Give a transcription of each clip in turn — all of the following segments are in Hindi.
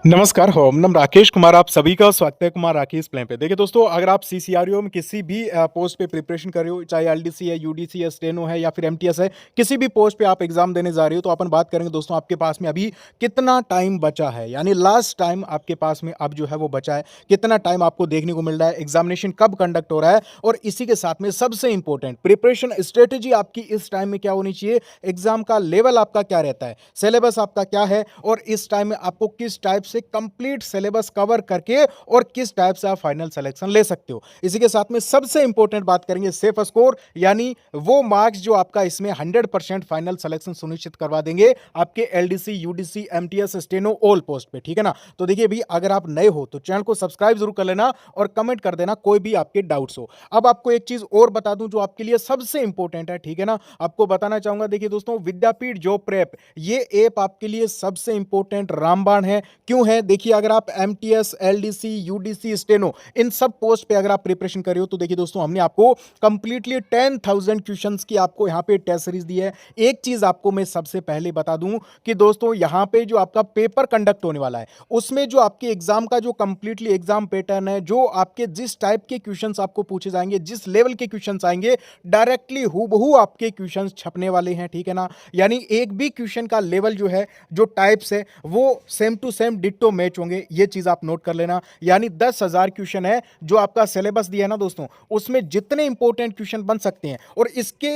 नमस्कार, हम नाम राकेश कुमार, आप सभी का स्वागत है कुमार राकेश प्लेन पे। देखिए दोस्तों, अगर आप सीसीआरईओ में किसी भी पोस्ट पे प्रिपरेशन कर रहे हो, चाहे एलडीसी है, यूडीसी है, स्टेनो है या फिर एमटीएस है, किसी भी पोस्ट पे आप एग्जाम देने जा रहे हो, तो अपन बात करेंगे दोस्तों आपके पास में अभी कितना टाइम बचा है। यानी लास्ट टाइम आपके पास में अब जो है वो बचा है, कितना टाइम आपको देखने को मिल रहा है, एग्जामिनेशन कब कंडक्ट हो रहा है, और इसी के साथ में सबसे इंपॉर्टेंट प्रिपरेशन स्ट्रेटेजी आपकी इस टाइम में क्या होनी चाहिए, एग्जाम का लेवल आपका क्या रहता है, सिलेबस आपका क्या है, और इस टाइम में आपको किस टाइप से कंप्लीट सिलेबस कवर करके और किस टाइप से आप फाइनल सिलेक्शन ले सकते हो। इसी के साथ में सबसे इंपॉर्टेंट बात करेंगे सेफ स्कोर, यानी वो मार्क्स जो आपका इसमें 100% फाइनल सिलेक्शन सुनिश्चित करवा देंगे आपके LDC, UDC, MTS, steno all post पे। ठीक है ना। तो देखिए भी, अगर आप नए हो तो चैनल को सब्सक्राइब जरूर कर लेना और कमेंट कर देना कोई भी आपके डाउट्स हो। अब आपको एक चीज और बता दूं जो आपके लिए सबसे इंपॉर्टेंट है। ठीक है ना। आपको बताना चाहूंगा, देखिए दोस्तों, विद्यापीठ जॉब प्रेप ये ऐप आपके लिए सबसे इंपॉर्टेंट रामबाण है। क्यों है? देखिए, अगर आप एमटीएस, एलडीसी, यूडीसी, स्टेनो इन सब पोस्ट पे अगर आप प्रिपरेशन कर रहे हो, तो देखिए दोस्तों, हमने आपको कंप्लीटली 10,000 क्वेश्चंस की आपको यहां पे टेस्ट सीरीज दी है। एक चीज आपको मैं सबसे पहले बता दूं कि दोस्तों, यहां पे जो आपका पेपर कंडक्ट होने वाला है, उसमें जो आपके एग्जाम का जो कंप्लीटली एग्जाम पैटर्न है, जो आपके जिस टाइप के क्वेश्चंस आपको पूछे जाएंगे, जिस लेवल के क्वेश्चंस आएंगे, डायरेक्टली हूबहू आपके क्वेश्चंस छपने वाले हैं। ठीक है ना। यानी एक भी क्वेश्चन का लेवल जो है, जो टाइप्स है, वो same to same ditto match होंगे। ये चीज आप नोट कर लेना। यानी 10,000 क्वेश्चन है जो आपका सिलेबस दिया है ना दोस्तों, उसमें जितने इंपॉर्टेंट क्वेश्चन बन सकते हैं, और इसके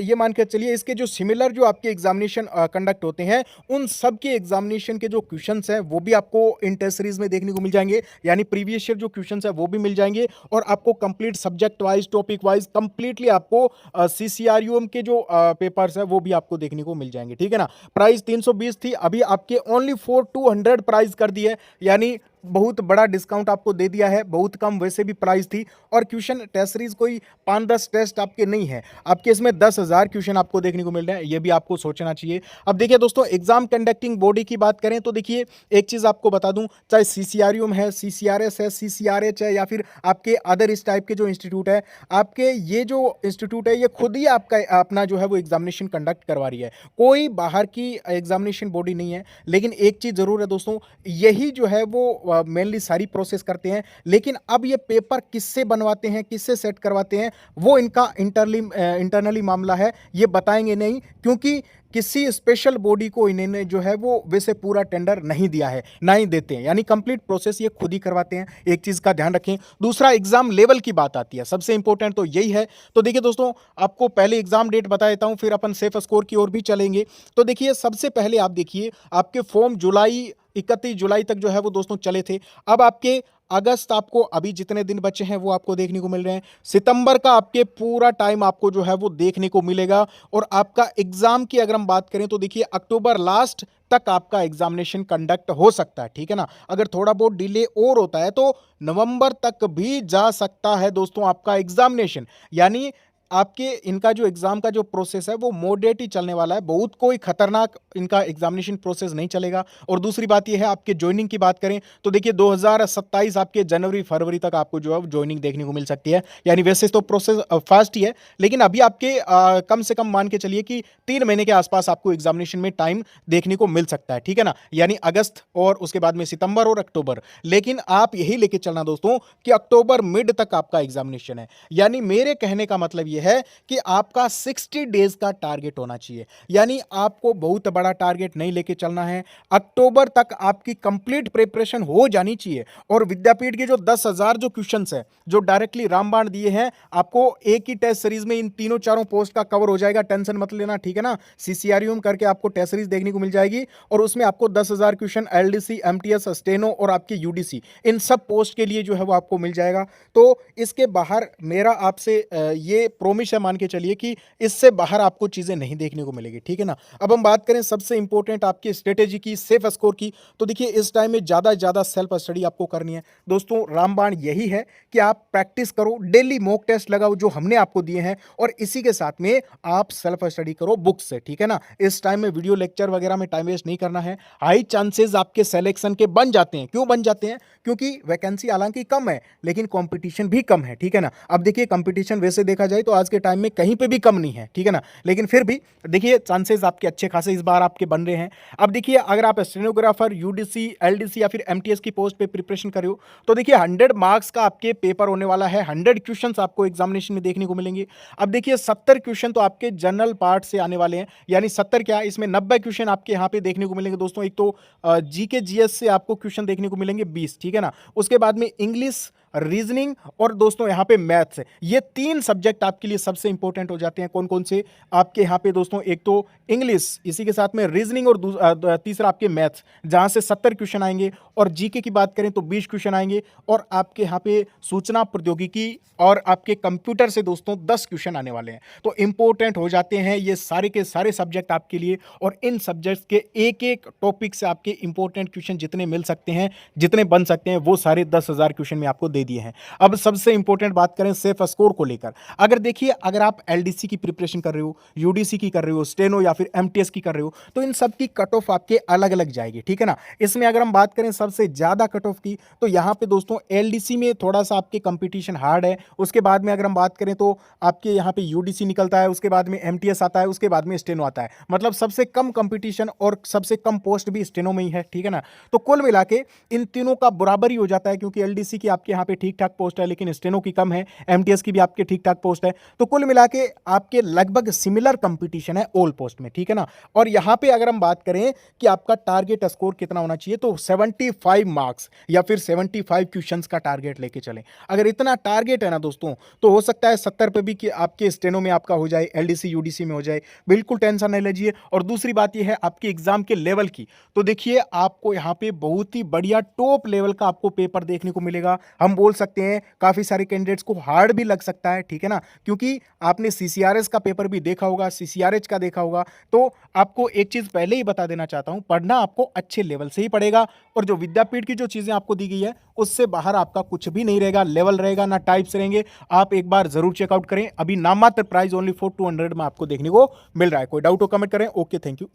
ये मान के चलिए, इसके जो सिमिलर जो आपके एग्जामिनेशन कंडक्ट होते हैं, उन सब के एग्जामिनेशन के जो क्वेश्चंस हैं वो भी आपको इन टेस्ट सीरीज में देखने को मिल जाएंगे। यानी प्रीवियस ईयर जो क्वेश्चंस है वो भी मिल जाएंगे, और आपको complete subject wise, topic wise completely आपको सीसीआरयूएम के जो पेपर्स है वो भी आपको देखने को मिल जाएंगे। ठीक है ना। प्राइस 320 थी, अभी आपके ओनली फॉर 200 प्राइस कर दी है। यानी बहुत बड़ा डिस्काउंट आपको दे दिया है। बहुत कम वैसे भी प्राइस थी, और क्वेश्चन टेस्ट सीरीज कोई 5-10 टेस्ट आपके नहीं है, आपके इसमें 10,000 क्वेश्चन आपको देखने को मिल रहे हैं। ये भी आपको सोचना चाहिए। अब देखिए दोस्तों, एग्जाम कंडक्टिंग बॉडी की बात करें तो देखिए, एक चीज आपको बता दूं, चाहे सीसीआरयूएम है, सीसीआरएस है, सीसीआरएच है, या फिर आपके अदर इस टाइप के जो इंस्टीट्यूट है, आपके ये जो इंस्टीट्यूट है, ये खुद ही आपका अपना जो है वो एग्जामिनेशन कंडक्ट करवा रही है। कोई बाहर की एग्जामिनेशन बॉडी नहीं है। लेकिन एक चीज जरूर है दोस्तों, यही जो है वो मेनली सारी प्रोसेस करते हैं। लेकिन अब ये पेपर किससे बनवाते हैं, किससे सेट करवाते हैं, वो इनका इंटरनली मामला है, ये बताएंगे नहीं, क्योंकि किसी स्पेशल बॉडी को इन्होंने जो है वो वैसे पूरा टेंडर नहीं दिया है, ना ही देते हैं। यानी कंप्लीट प्रोसेस ये खुद ही करवाते हैं। एक चीज का ध्यान रखें। दूसरा, एग्जाम लेवल की बात आती है, सबसे इंपॉर्टेंट तो यही है। तो देखिए दोस्तों, आपको पहले एग्जाम डेट बता देता हूं, फिर अपन सेफ स्कोर की ओर भी चलेंगे। तो देखिए, सबसे पहले आप देखिए, आपके फॉर्म 31 जुलाई तक जो है वो दोस्तों चले थे। अब आपके अगस्त, आपको अभी जितने दिन बचे हैं वो आपको देखने को मिल रहे हैं। सितंबर का आपके पूरा टाइम आपको जो है वो देखने को मिलेगा। और आपका एग्जाम की अगर हम बात करें तो देखिए, अक्टूबर लास्ट तक आपका एग्जामिनेशन कंडक्ट हो सकता है। ठीक है ना। अगर थोड़ा बहुत डिले और होता है तो नवंबर तक भी जा सकता है दोस्तों आपका एग्जामिनेशन। यानी आपके इनका जो एग्जाम का जो प्रोसेस है वो मॉडरेट ही चलने वाला है। बहुत कोई खतरनाक इनका एग्जामिनेशन प्रोसेस नहीं चलेगा। और दूसरी बात ये है, आपके ज्वाइनिंग की बात करें तो देखिए, 2027 आपके जनवरी फरवरी तक आपको जो है ज्वाइनिंग देखने को मिल सकती है। यानी वैसे तो प्रोसेस फास्ट ही है, लेकिन अभी आपके कम से कम मान के चलिए कि 3 महीने के आसपास आपको एग्जामिनेशन में टाइम देखने को मिल सकता है। ठीक है ना। यानी अगस्त, और उसके बाद में सितंबर और अक्टूबर। लेकिन आप यही लेके चलना दोस्तों कि अक्टूबर मिड तक आपका एग्जामिनेशन है। यानी मेरे कहने का मतलब यह है कि आपका 60 डेज का टारगेट होना चाहिए। यानी आपको बहुत बड़ा टारगेट नहीं लेके चलना है। अक्टूबर तक आपकी कंप्लीट प्रिपरेशन हो जानी चाहिए। और विद्यापीठ के जो 10,000 जो क्वेश्चंस है, जो डायरेक्टली रामबाण दिए हैं, आपको एक ही टेस्ट सीरीज में इन तीनों चारों पोस्ट का कवर हो जाएगा। टेंशन मत लेना। ठीक है ना। सीसीआरयूएम करके आपको टेस्ट सीरीज देखने को मिल जाएगी, और उसमें आपको 10,000 क्वेश्चन एलडीसी, एमटीएस, स्टेनो और आपके यूडीसी, इन सब पोस्ट के लिए जो है वो आपको मिल जाएगा। तो इसके बाहर मेरा आपसे ये प्रोमिस है, मान के चलिए कि इससे बाहर आपको चीजें नहीं देखने को मिलेगी। ठीक है ना। अब हम बात करें सबसे इंपॉर्टेंट आपकी स्ट्रेटेजी की, सेफ स्कोर की। तो देखिए, इस टाइम में ज्यादा से ज्यादा सेल्फ स्टडी आपको करनी है दोस्तों। रामबाण यही है कि आप प्रैक्टिस करो, डेली मॉक टेस्ट लगाओ जो हमने आपको दिए हैं, और इसी के साथ में आप सेल्फ स्टडी करो बुक से। ठीक है ना। इस टाइम में वीडियो लेक्चर वगैरह में टाइम वेस्ट नहीं करना है। हाई चांसेस आपके सिलेक्शन के बन जाते हैं। क्यों बन जाते हैं? क्योंकि वैकेंसी हालांकि कम है, लेकिन कंपटीशन भी कम है। ठीक है ना। अब देखिए, कंपटीशन वैसे देखा जाए तो आज के टाइम में कहीं पे भी कम नहीं है, ठीक है ना। लेकिन फिर भी देखिए चांसेस आपके अच्छे खासे इस बार आपके बन रहे हैं। अब देखिए अगर आप स्टेनोग्राफर, यूडीसी, एलडीसी या फिर एमटीएस की पोस्ट पे प्रिपरेशन कर रहे हो तो देखिए 100 मार्क्स का आपके पेपर होने वाला है। 100 क्वेश्चंस आपको एग्जामिनेशन में देखने को मिलेंगे। अब देखिए 70 क्वेश्चन तो आपके जनरल पार्ट से आने वाले हैं, यानी 70 क्या, इसमें 90 क्वेश्चन आपके यहाँ पे देखने को मिलेंगे दोस्तों। एक तो जीके जीएस से आपको क्वेश्चन देखने को मिलेंगे 20, ठीक है ना। उसके बाद में इंग्लिश, रीजनिंग और दोस्तों यहाँ पे मैथ्स, ये 3 सब्जेक्ट आपके लिए सबसे इंपॉर्टेंट हो जाते हैं। कौन कौन से आपके यहाँ पे दोस्तों, एक तो इंग्लिश, इसी के साथ में रीजनिंग और तीसरा आपके मैथ्स, जहाँ से 70 क्वेश्चन आएंगे। और जीके की बात करें तो 20 क्वेश्चन आएंगे। और आपके यहाँ पे सूचना प्रौद्योगिकी और आपके कंप्यूटर से दोस्तों 10 क्वेश्चन आने वाले हैं। तो इंपॉर्टेंट हो जाते हैं ये सारे के सारे सब्जेक्ट आपके लिए। और इन सब्जेक्ट्स के एक एक टॉपिक से आपके इंपॉर्टेंट क्वेश्चन जितने मिल सकते हैं, जितने बन सकते हैं, वो सारे 10,000 क्वेश्चन में आपको दे दिए हैं। अब सबसे इंपॉर्टेंट बात करें सेफ स्कोर को लेकर। अगर देखिए अगर आप एलडीसी की प्रिपरेशन कर रहे हो, यूडीसी की कर रहे हो, स्टेनो या फिर एमटीएस की कर रहे हो, तो इन सब की कट ऑफ आपके अलग अलग जाएगी, ठीक है ना। इसमें अगर हम बात करें सबसे ज्यादा कट ऑफ की, तो यहां पे दोस्तों एलडीसी में थोड़ा सा आपके कंपटीशन हार्ड है। उसके बाद में अगर हम बात करें तो आपके यहां पे यूडीसी निकलता है, उसके बाद में एमटीएस आता है, उसके बाद में स्टेनो आता है। मतलब सबसे कम कंपटीशन और सबसे कम पोस्ट भी स्टेनो में ही है, ठीक है ना। तो कुल मिला के इन तीनों का बराबर ही हो जाता है, क्योंकि एलडीसी की आपके यहाँ पे ठीक ठाक पोस्ट है, लेकिन स्टेनो की कम है, एमटीएस की भी आपके ठीक ठाक पोस्ट है। तो कुल मिला के आपके लगभग सिमिलर कंपटीशन है ऑल पोस्ट में, ठीक है ना। और यहाँ पे अगर हम बात करें कि आपका टारगेट स्कोर कितना होना चाहिए, तो 75 मार्क्स या फिर 75 क्वेश्चंस का टारगेट लेके चलें। अगर इतना टारगेट है ना दोस्तों, तो हो सकता है 70 पे भी कि आपके स्टेनो में आपका हो जाए, एलडीसी यूडीसी में हो जाए, बिल्कुल टेंशन नहीं लीजिए। और दूसरी बात यह है आपके एग्जाम के लेवल की, तो देखिए आपको यहाँ पे बहुत ही बढ़िया टॉप लेवल का आपको पेपर देखने को मिलेगा। हम बोल सकते हैं काफी सारे कैंडिडेट्स को हार्ड भी लग सकता है, ठीक है ना, क्योंकि आपने सीसीआरएस का पेपर भी देखा होगा, सीसीआरएच का देखा होगा। तो आपको एक चीज पहले ही बता देना चाहता हूं, पढ़ना आपको अच्छे लेवल से ही पड़ेगा। और जो विद्यापीठ की जो चीजें आपको दी गई है, उससे बाहर आपका कुछ भी नहीं रहेगा, लेवल रहेगा ना टाइप्स रहेंगे। आप एक बार जरूर चेकआउट करें। अभी नाममात्र प्राइस ओनली 4200 में आपको देखने को मिल रहा है। कोई डाउट हो कमेंट करें। Okay, thank you.